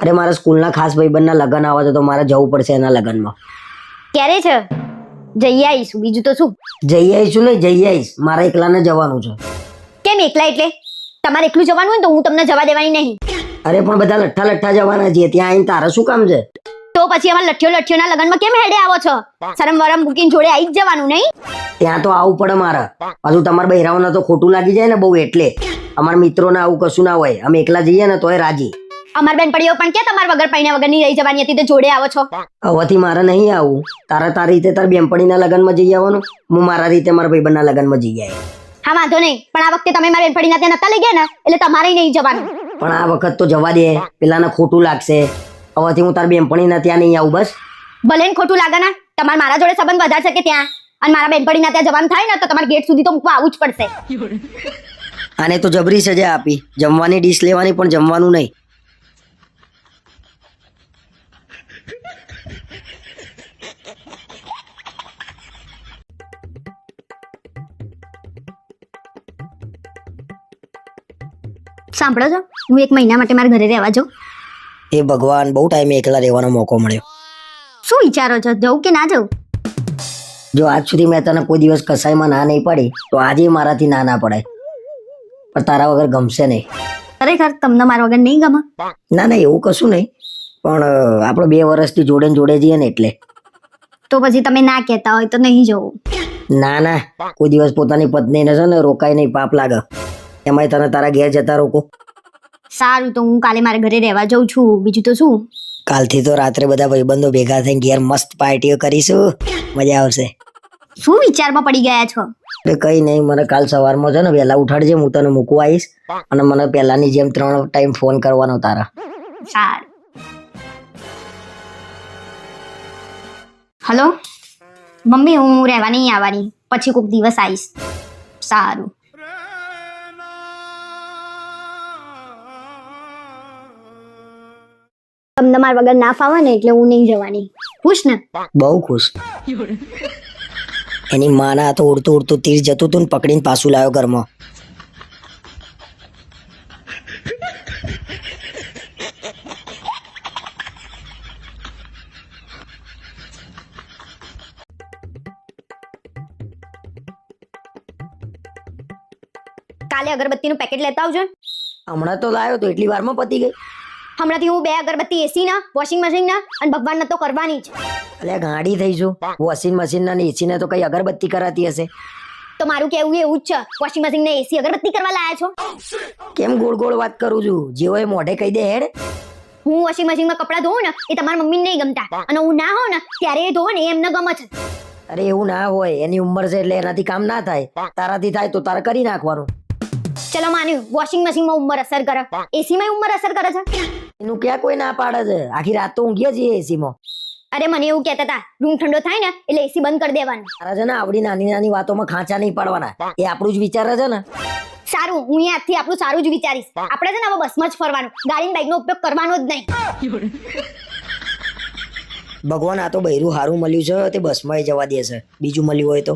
અરે મારા સ્કૂલના ખાસ ભાઈબંધના લગ્ન આવે છે તો મારે જવું પડશે એના લગ્નમાં. ક્યારે છે? જઈ આવીશું, બીજું તો શું. જઈ આવીશું નહીં, જઈ આવીશ. મારે એકલાને જવાનું છે. કેમ એકલા એટલે? તમારે એકલું જવાનું હોય ને તો હું તમને જવા દેવાની નહીં. અરે પણ બધા લઠ્ઠા લઠ્ઠા જવાના છીએ, ત્યાં આવીને તારે શું કામ છે? તો પછી અમારા લઠ્ઠીઓના લગ્નમાં કેમ હેડે આવો છો? શરમ વરમ મૂકીને જોડે આવી જ જવાનું નહીં? ત્યાં તો આવવું પડે મારે. પાછું તમારા બહેરાઓને તો ખોટું લાગી જાય ને બહુ, એટલે અમારા મિત્રોને આવું કશું ના હોય. અમે એકલા જઈએ ને તોય રાજી. અમાર બેનપણીઓ પણ કે તમારા વગર પૈણા વગર ની રહી જવાની હતી તો જોડે આવો છો. હવેથી મારે નહીં આવું. તારી રીતે તારી બેનપણીના લગ્નમાં જઈ આવવાનું, હું મારા રીતે મારા ભાઈબંધના લગ્નમાં જઈ આવ્યો. હા વાંધો નહીં, પણ આ વખતે તમે મારી બેનપણીના ત્યાં નતા લઈ ગયા ને એટલે તમારે નહીં જવાનું. પણ આ વખત તો જવા દે, પેલાને ખોટું લાગશે. હવેથી હું તારી બેનપણીના ત્યાં નહીં આવું બસ. ભલે ને ખોટું લાગે ને, તમારે મારા જોડે સંબંધ વધારે છે કે ત્યાં, અને મારા બેનપણીના ત્યાં જવાનું થાય ને તો તમારે ગેટ સુધી તો મૂકવા આવવું જ પડશે. આને તો જબરી સજા આપી, જમવાની ડીશ લેવાની પણ જમવાનું નહીં. સાંભળો છો, હું 1 મહિના માટે મારા ઘરે રહેવા જાઉં. એ ભગવાન, બહુ ટાઈમે એકલા રહેવાનો મોકો મળ્યો. શું વિચારો છો, જવું કે ના જવું? જો આજ સુધી મેં તને કોઈ દિવસ કસાઈમાં ના નહીં પડી તો આજે મારાથી ના ના પડાય. પણ તારા વગર ગમશે નહીં. ખરેખર તમને મારા વગર નહીં ગમે? ના ના, એવું કશું નહીં, પણ આપણે 2 વર્ષથી જોડે ને જોડે જઈએ ને એટલે. તો પછી તમે ના કહેતા હોય તો નહીં જવું. ના ના, કોઈ દિવસ પોતાની પત્નીને છે ને રોકાય નહીં, પાપ લાગે. એમાંય તને તારા ઘેર જતા રોકો. સારું, તો હું કાલે મારા ઘરે રહેવા જાઉં છું, બીજું તો શું. કાલથી તો રાત્રે બધા ભાઈબંધો ભેગા થઈને ઘેર મસ્ત પાર્ટીઓ કરીશું, મજા આવશે. શું વિચારમાં પડી ગયા છો? એટલે કઈ નહીં, મને કાલ સવારમાં છે ને વહેલા ઉઠાડજે, હું તને મૂકવા આવીશ. અને મને પહેલાની જેમ 3 ટાઈમ ફોન કરવાનો તારા. સારું. હલો મમ્મી, હું રહેવા નહીં આવવાની, પછી કોઈક દિવસ આવીશ. સારું. તમને મારા વગર ના ફાવે ને એટલે હું નહીં જવાની. ખુશ ને? બહુ ખુશ. એની માના તો ઉડતું ઉડતું તીર જતું હતું ને પકડીને પાછું લાવ્યો ઘરમાં. કાલે અગરબત્તીનું પેકેટ લેતા આવજો. હમણાં તો લાવ્યો તો એટલી વારમાં પતી ગઈ. હમણાંથી હું 2 અગરબત્તી એસી ના, વોશિંગ મશીન ના અને ભગવાન તો કરવાની જ. એટલે ગાડી થઈશું, વોશિંગ મશીન ના એસી ને તો કઈ અગરબત્તી કરાતી હશે. તો મારું કેવું એવું જ છે, વોશિંગ મશીન ને એસી અગરબત્તી કરવા લાયા છો. કેમ ગોળ ગોળ વાત કરું છું? જેવો એ મોઢે કહી દે હેડ. હું વોશિંગ મશીનમાં કપડાં ધોઉં ને એ તમારા મમ્મીને નહીં ગમતા, અને હું ના હોઉં ને ત્યારે એ ધોવે ને એ એમને ગમે છે. અરે એવું ના હોય, એની ઉંમર છે એટલે એનાથી કામ ના થાય. તારાથી થાય તો તારે કરી નાખવાનું. ચલો માન્યું, વોશિંગ મશીનમાં ઉંમર અસર કરે, એસીમાં ઉંમર અસર કરે છે. એનું ક્યાં કોઈ ના પાડે છે? આખી રાત તો ઊંઘીએ છીએ એસીમાં. અરે મને એવું કહેતા હતા, રૂમ ઠંડો થાય ને એટલે એસી બંધ કરી દેવાનું. તારા છે ને આવડી નાની નાની વાતોમાં ખાંચા નહીં પાડવાના, એ આપણું જ વિચારે છે ને. સારું, હું આજથી આપણું સારું જ વિચારીશ. આપણે છે ને હવે બસમાં જ ફરવાનું, ગાડી બાઈક નો ઉપયોગ કરવાનો જ નહીં. ભગવાન, આ તો બૈરું હારું મળ્યું છે, તે બસમાં જવા દેશે. બીજું મળ્યું હોય તો